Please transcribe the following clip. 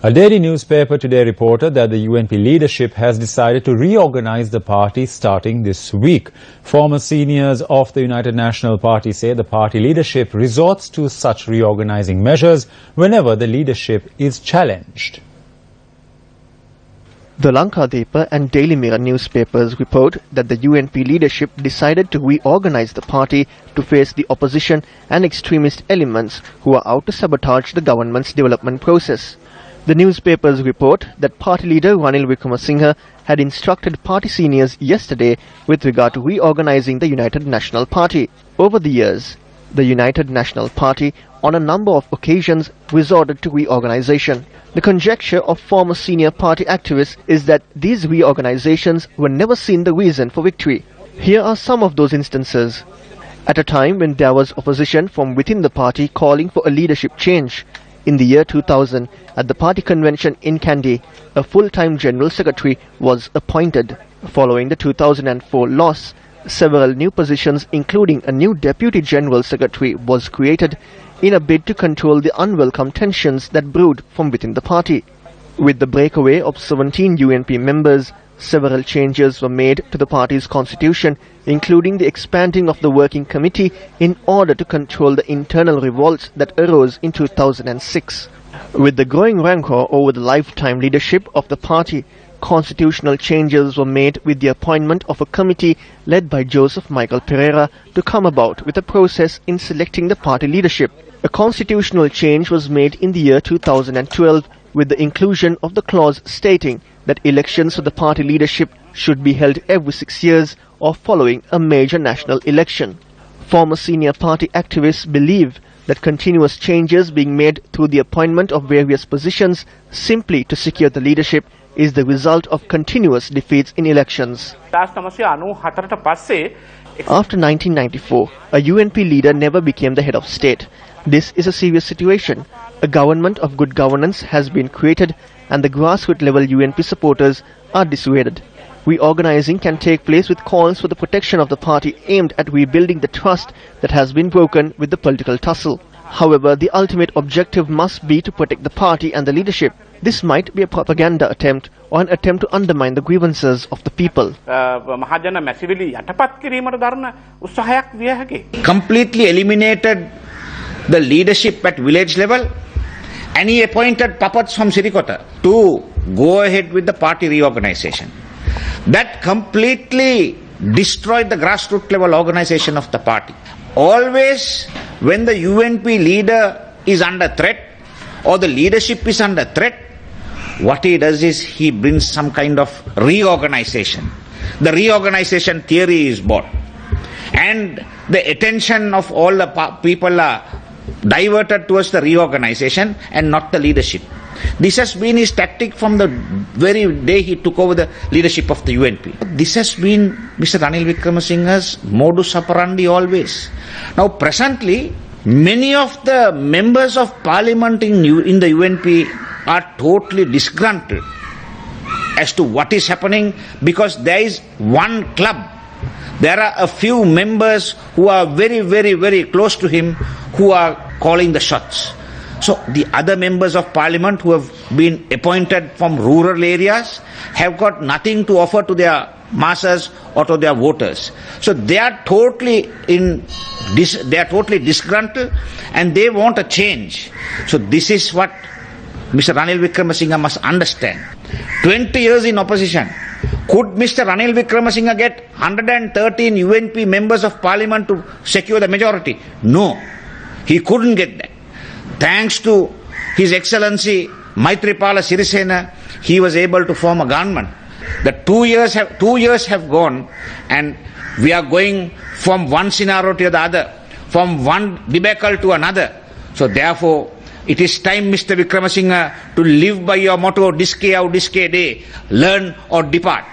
A daily newspaper today reported that the UNP leadership has decided to reorganize the party starting this week. Former seniors of the United National Party say the party leadership resorts to such reorganizing measures whenever the leadership is challenged. The Lankadeepa and Daily Mirror newspapers report that the UNP leadership decided to reorganize the party to face the opposition and extremist elements who are out to sabotage the government's development process. The newspapers report that party leader Ranil Wickremesinghe had instructed party seniors yesterday with regard to reorganizing the United National Party. Over the years, the United National Party on a number of occasions resorted to reorganization. The conjecture of former senior party activists is that these reorganizations were never seen the reason for victory. Here are some of those instances. At a time when there was opposition from within the party calling for a leadership change, in the year 2000, at the party convention in Kandy, a full-time general secretary was appointed. Following the 2004 loss, several new positions including a new deputy general secretary was created in a bid to control the unwelcome tensions that brewed from within the party. With the breakaway of 17 UNP members, several changes were made to the party's constitution, including the expanding of the working committee in order to control the internal revolts that arose in 2006. With the growing rancor over the lifetime leadership of the party, constitutional changes were made with the appointment of a committee led by Joseph Michael Pereira to come about with a process in selecting the party leadership. A constitutional change was made in the year 2012 with the inclusion of the clause stating that elections for the party leadership should be held every 6 years or following a major national election. Former senior party activists believe that continuous changes being made through the appointment of various positions simply to secure the leadership is the result of continuous defeats in elections. After 1994, a UNP leader never became the head of state. This is a serious situation. A government of good governance has been created and the grassroots level UNP supporters are dissuaded. Reorganizing can take place with calls for the protection of the party aimed at rebuilding the trust that has been broken with the political tussle. However, the ultimate objective must be to protect the party and the leadership. This might be a propaganda attempt or an attempt to undermine the grievances of the people. Completely eliminated the leadership at village level, and he appointed puppets from Sirikota to go ahead with the party reorganization. That completely destroyed the grassroots level organization of the party. Always when the UNP leader is under threat or the leadership is under threat, what he does is he brings some kind of reorganization. The reorganization theory is brought, and the attention of all the people are diverted towards the reorganization and not the leadership. This has been his tactic from the very day he took over the leadership of the UNP. This has been Mr. Ranil Wickremesinghe's modus operandi always. Now presently, many of the members of parliament in the UNP are totally disgruntled as to what is happening, because there is one club. There are a few members who are very, very, very close to him who are calling the shots. So the other members of parliament who have been appointed from rural areas have got nothing to offer to their masses or to their voters. So they are totally disgruntled and they want a change. So this is what Mr. Ranil Wickremesinghe must understand. 20 years in opposition. Could Mr. Ranil Wickremesinghe get 113 UNP members of parliament to secure the majority? No, he couldn't get that. Thanks to His Excellency Maithripala Sirisena, he was able to form a government. The 2 years have gone, and we are going from one scenario to the other, from one debacle to another. So therefore, it is time, Mr. Wickremesinghe, to live by your motto, Diske au Diske De, learn or depart.